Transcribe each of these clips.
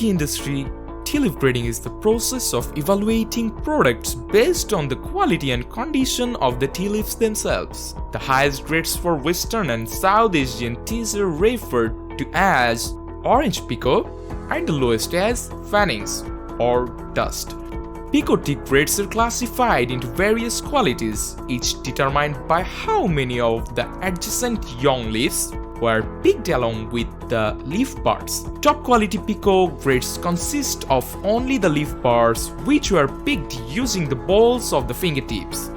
tea industry, tea leaf grading is the process of evaluating products based on the quality and condition of the tea leaves themselves. The highest grades for Western and South Asian teas are referred to as orange Pekoe and the lowest as Fannings or dust. Pekoe tea grades are classified into various qualities, each determined by how many of the adjacent young leaves were picked along with the leaf buds. Top quality Pekoe grades consist of only the leaf buds which were picked using the balls of the fingertips.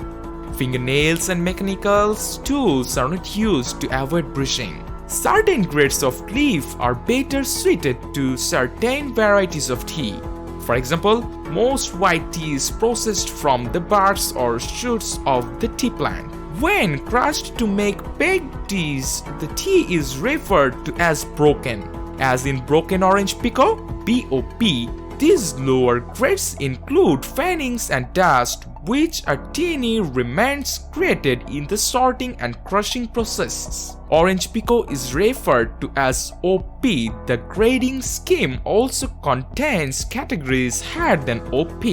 Fingernails and mechanical tools are not used to avoid bruising. Certain grades of leaf are better suited to certain varieties of tea. For example, most white tea is processed from the barks or shoots of the tea plant. When crushed to make baked teas, the tea is referred to as broken. As in broken orange Pekoe, BOP, these lower grades include Fannings and dust, which are tiny remnants created in the sorting and crushing processes. Orange Pekoe is referred to as OP. The grading scheme also contains categories higher than OP,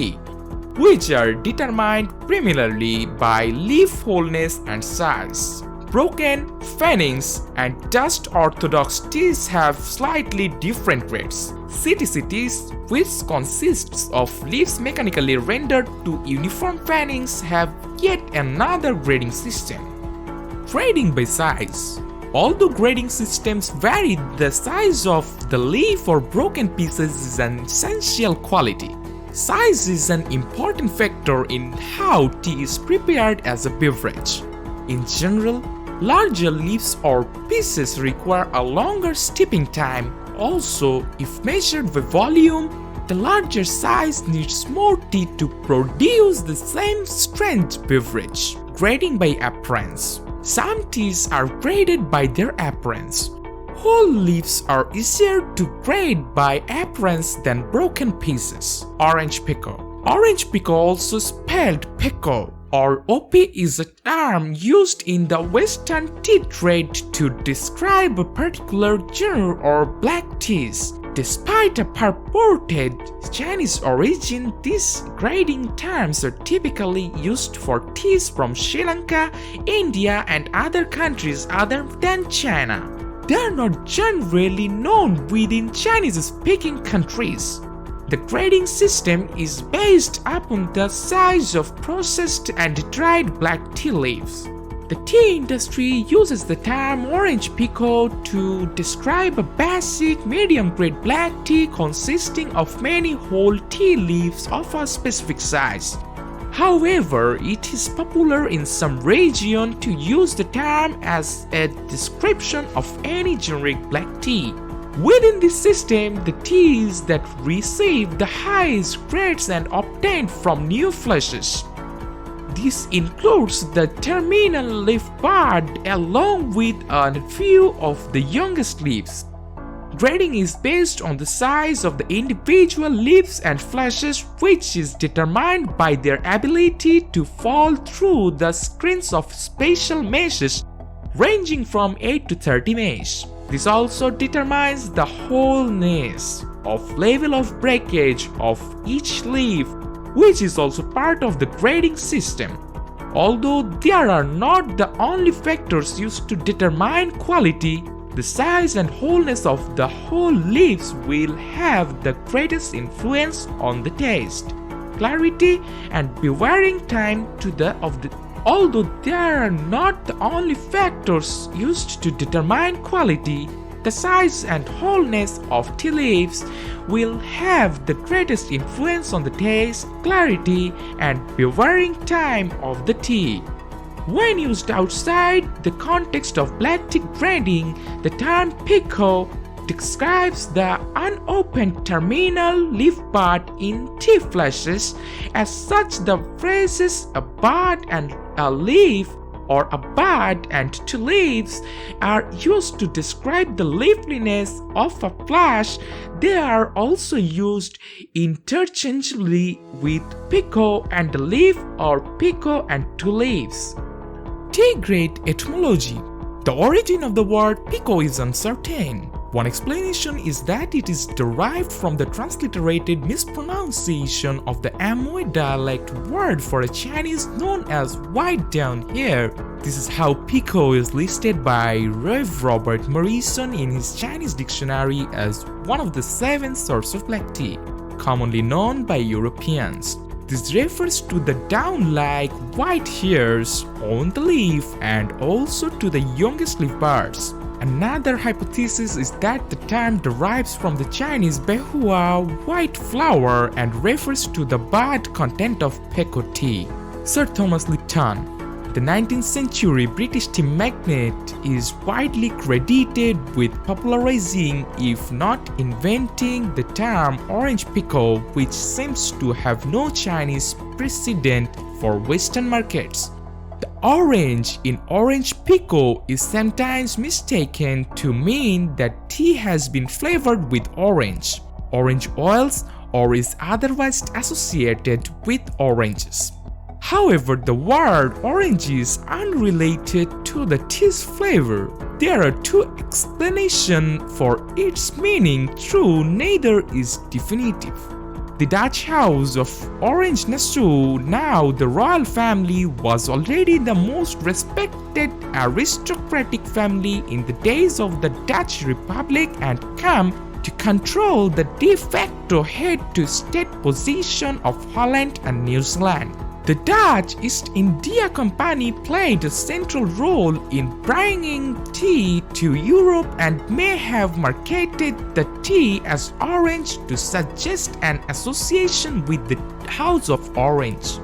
which are determined primarily by leaf wholeness and size. Broken, Fannings, and dust orthodox teas have slightly different grades. CTC teas, which consists of leaves mechanically rendered to uniform Fannings, have yet another grading system. Grading by size. Although grading systems vary, the size of the leaf or broken pieces is an essential quality. Size is an important factor in how tea is prepared as a beverage. In general, larger leaves or pieces require a longer steeping time. Also, if measured by volume, the larger size needs more tea to produce the same strength beverage. Grading by appearance. Some teas are graded by their appearance. Whole leaves are easier to grade by appearance than broken pieces. Orange Pekoe. Orange Pekoe, also spelled Pekoe or OP, is a term used in the Western tea trade to describe a particular genre or black teas. Despite a purported Chinese origin, these grading terms are typically used for teas from Sri Lanka, India, and other countries other than China. They are not generally known within Chinese-speaking countries. The grading system is based upon the size of processed and dried black tea leaves. The tea industry uses the term orange Pekoe to describe a basic medium-grade black tea consisting of many whole tea leaves of a specific size. However, it is popular in some regions to use the term as a description of any generic black tea. Within this system, the teas that receive the highest grades and obtained from new fleshes. This includes the terminal leaf bud along with a few of the youngest leaves. Grading is based on the size of the individual leaves and fleshes, which is determined by their ability to fall through the screens of special meshes ranging from 8 to 30 mesh. This also determines the wholeness of level of breakage of each leaf, which is also part of the grading system. Although there are not the only factors used to determine quality, the size and wholeness of the whole leaves will have the greatest influence on the taste, clarity, and bearing time Although there are not the only factors used to determine quality, the size and wholeness of tea leaves will have the greatest influence on the taste, clarity, and bearing time of the tea. When used outside the context of black tea grading, the term Pekoe describes the unopened terminal leaf bud in tea fleshes. As such, the phrases a bud and a leaf or a bud and two leaves are used to describe the leafliness of a flesh. They are also used interchangeably with Pekoe and the leaf or Pekoe and two leaves. Tea grade etymology. The origin of the word Pekoe is uncertain. One explanation is that it is derived from the transliterated mispronunciation of the Amoy dialect word for a Chinese known as white down here. This is how Pekoe is listed by Rev. Robert Morrison in his Chinese dictionary as one of the 7 sorts of black tea, commonly known by Europeans. This refers to the down-like white hairs on the leaf and also to the youngest leaf buds. Another hypothesis is that the term derives from the Chinese behua, white flower, and refers to the bud content of Pekoe tea. Sir Thomas Lipton, the 19th century British tea magnate, is widely credited with popularizing, if not inventing, the term orange Pekoe, which seems to have no Chinese precedent for Western markets. The orange in orange Pekoe is sometimes mistaken to mean that tea has been flavored with orange oils, or is otherwise associated with oranges. However, the word orange is unrelated to the tea's flavor. There are 2 explanations for its meaning, though neither is definitive. The Dutch House of Orange-Nassau, now the royal family, was already the most respected aristocratic family in the days of the Dutch Republic and came to control the de facto head-to-state position of Holland and New Zealand. The Dutch East India Company played a central role in bringing tea to Europe and may have marketed the tea as orange to suggest an association with the House of Orange.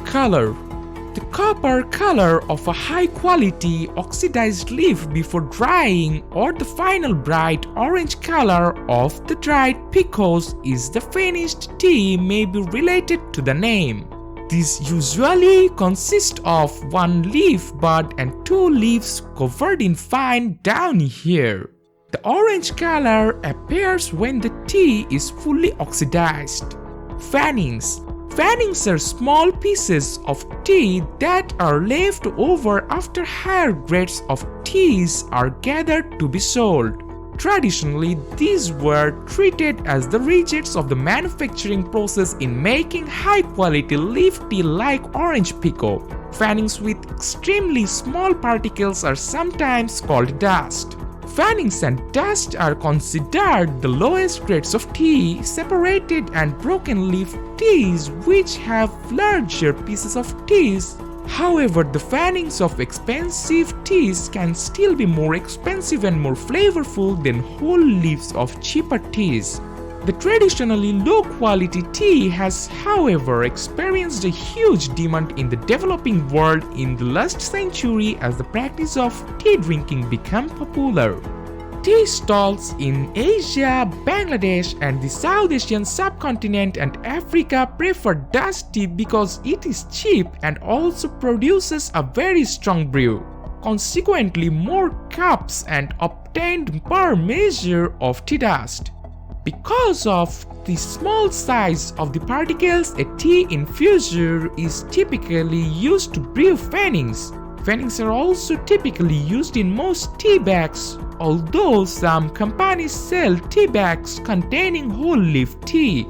Color. The copper color of a high-quality oxidized leaf before drying, or the final bright orange color of the dried Pekoes is the finished tea, may be related to the name. These usually consist of 1 leaf bud and 2 leaves covered in fine downy hair. The orange color appears when the tea is fully oxidized. Fannings. Fannings are small pieces of tea that are left over after higher grades of teas are gathered to be sold. Traditionally, these were treated as the rejects of the manufacturing process in making high-quality leaf tea like orange Pekoe. Fannings with extremely small particles are sometimes called dust. Fannings and dust are considered the lowest grades of tea. Separated and broken leaf teas which have larger pieces of teas. However, the fannings of expensive teas can still be more expensive and more flavorful than whole leaves of cheaper teas. The traditionally low-quality tea has, however, experienced a huge demand in the developing world in the last century as the practice of tea drinking became popular. Tea stalls in Asia, Bangladesh, and the South Asian subcontinent and Africa prefer dust tea because it is cheap and also produces a very strong brew. Consequently, more cups are obtained per measure of tea dust. Because of the small size of the particles, a tea infuser is typically used to brew fannings. Fannings are also typically used in most tea bags, although some companies sell tea bags containing whole leaf tea.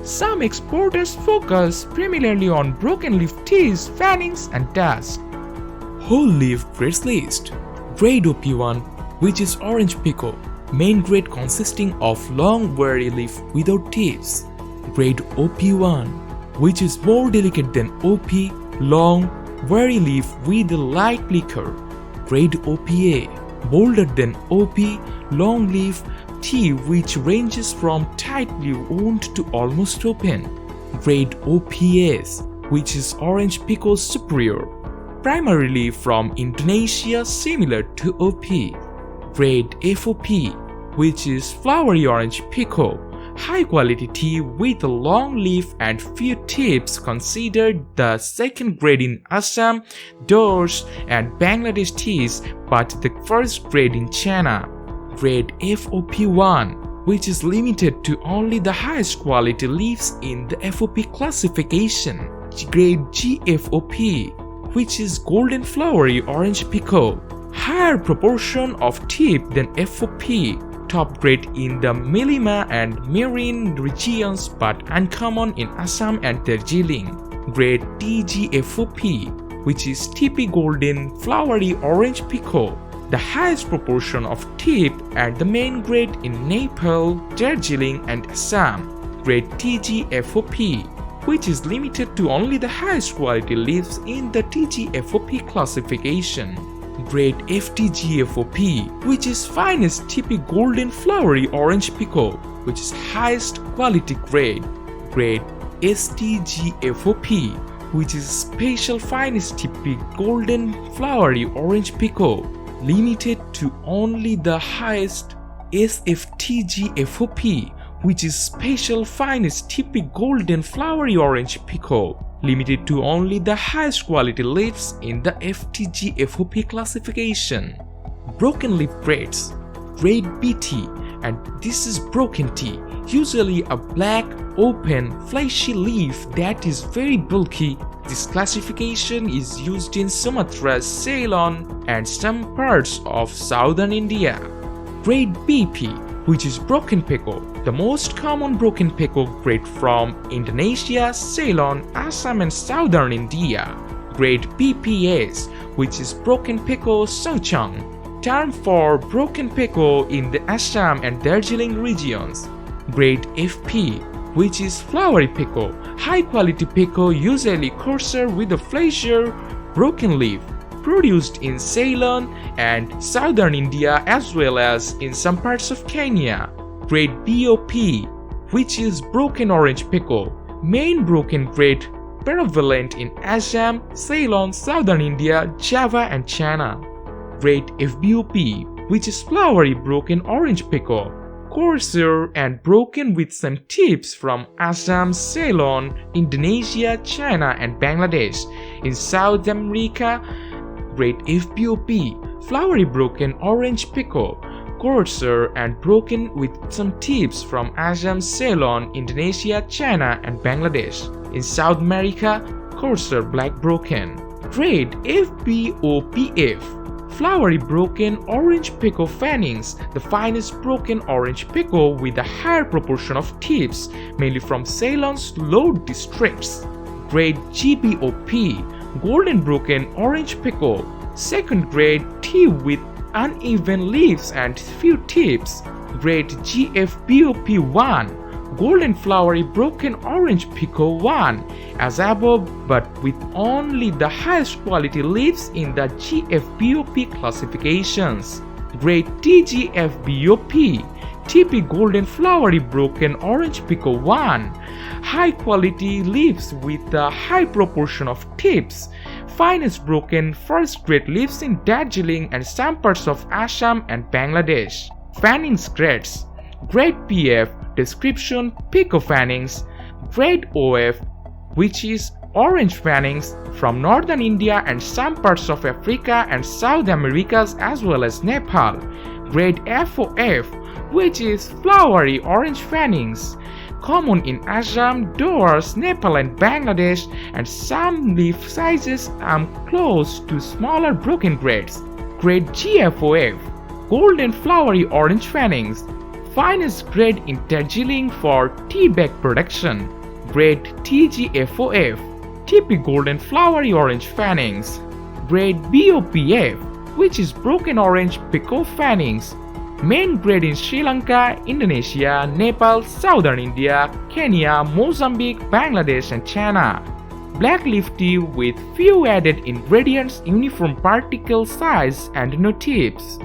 Some exporters focus primarily on broken leaf teas, fannings, and dust. Whole leaf grades list. Grade OP1, which is orange Pekoe, main grade consisting of long wiry leaf without tips. Grade OP1, which is more delicate than OP, long wiry leaf with a light liquor. Grade OPA, bolder than OP, long leaf tea which ranges from tightly wound to almost open. Grade OPS, which is orange Pekoe superior, primarily from Indonesia, similar to OP. Grade FOP, which is flowery orange Pekoe, high quality tea with a long leaf and few tips, considered the second grade in Assam, Dorje and Bangladesh teas, but the first grade in China. Grade FOP1, which is limited to only the highest quality leaves in the FOP classification. Grade GFOP, which is golden flowery orange Pekoe, higher proportion of tip than FOP. top grade in the Melima and Marine regions but uncommon in Assam and Darjeeling. Grade TGFOP, which is TP Golden Flowery Orange Pekoe, the highest proportion of tip at the main grade in Nepal, Darjeeling and Assam. Grade TGFOP, which is limited to only the highest quality leaves in the TGFOP classification. Grade FTGFOP, which is finest TP Golden Flowery Orange Pekoe, which is highest quality grade. Grade STGFOP, which is special finest TP Golden Flowery Orange Pekoe, limited to only the highest. SFTGFOP, which is special finest TP Golden Flowery Orange Pekoe, limited to only the highest quality leaves in the FTGFOP classification. Broken leaf grades, grade BT, and this is broken tea, usually a black, open, fleshy leaf that is very bulky. This classification is used in Sumatra, Ceylon, and some parts of southern India. Grade BP, which is broken pekoe, the most common broken pekoe grade from Indonesia, Ceylon, Assam and southern India. Grade BPS, which is broken pekoe Souchang, term for broken pekoe in the Assam and Darjeeling regions. Grade FP, which is flowery pekoe, high quality pekoe usually coarser with a fleshier, broken leaf, produced in Ceylon and southern India as well as in some parts of Kenya. Grade BOP, which is broken orange pekoe, main broken grade prevalent in Assam, Ceylon, southern India, Java and China. Grade FBOP, which is flowery broken orange pekoe, coarser and broken with some tips from Assam, Ceylon, Indonesia, China and Bangladesh. In South America, grade FBOP, flowery broken orange pekoe, coarser and broken with some tips from Assam, Ceylon, Indonesia, China and Bangladesh. In South America, coarser black broken. Grade FBOPF, flowery broken orange pekoe Fannings, the finest broken orange pekoe with a higher proportion of tips, mainly from Ceylon's low districts. Grade GBOP, golden broken orange pekoe, second grade tea with uneven leaves and few tips. Grade GFBOP1, golden flowery broken orange pekoe 1, as above but with only the highest quality leaves in the GFBOP classifications. Grade TGFBOP, TP golden flowery broken orange pekoe 1, high quality leaves with a high proportion of tips, finest broken first grade leaves in Darjeeling and some parts of Assam and Bangladesh. Fannings grades, grade PF, description Pekoe Fannings, grade OF, which is orange Fannings from northern India and some parts of Africa and South Americas as well as Nepal. Grade FOF, which is flowery orange Fannings, common in Assam, Doors, Nepal and Bangladesh, and some leaf sizes are close to smaller broken grades. Grade GFOF, golden flowery orange Fannings, finest grade in Darjeeling for tea bag production. Grade TGFOF, TP golden flowery orange Fannings. Grade BOPF, which is broken orange pekoe Fannings, main grade in Sri Lanka, Indonesia, Nepal, southern India, Kenya, Mozambique, Bangladesh and China. Black leaf tea with few added ingredients, uniform particle size and no tips.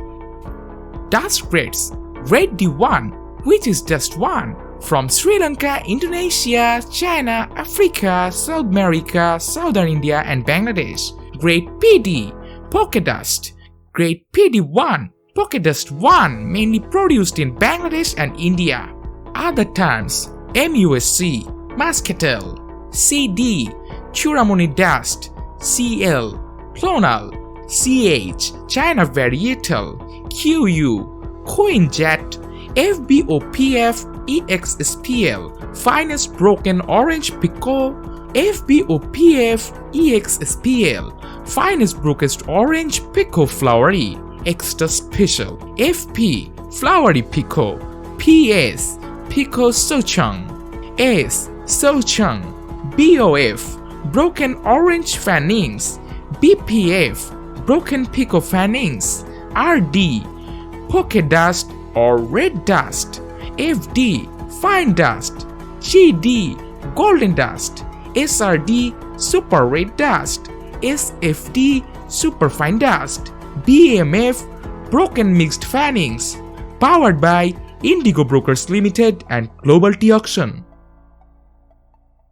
Dust grades, grade D1, which is dust 1, from Sri Lanka, Indonesia, China, Africa, South America, southern India and Bangladesh. Grade PD, pocket dust. Grade PD1, pocket dust 1, mainly produced in Bangladesh and India. Other terms: MUSC, muscatel, CD, Churamuni dust, CL, clonal, CH, China varietal, QU, Coinjet, FBOPF, EXSPL, finest broken orange pekoe, FBOPF, EXSPL, finest brokest orange pekoe flowery, extra special, FP, flowery Pekoe. PS, Pekoe Sochung. S, Sochung. BOF, broken orange Fannings. BPF, broken Pekoe Fannings. RD, poke dust or red dust. FD, fine dust. GD, golden dust. SRD, super red dust. SFD, super fine dust. BMF, broken mixed Fannings. Powered by Indigo Brokers Limited and Global Tea Auction.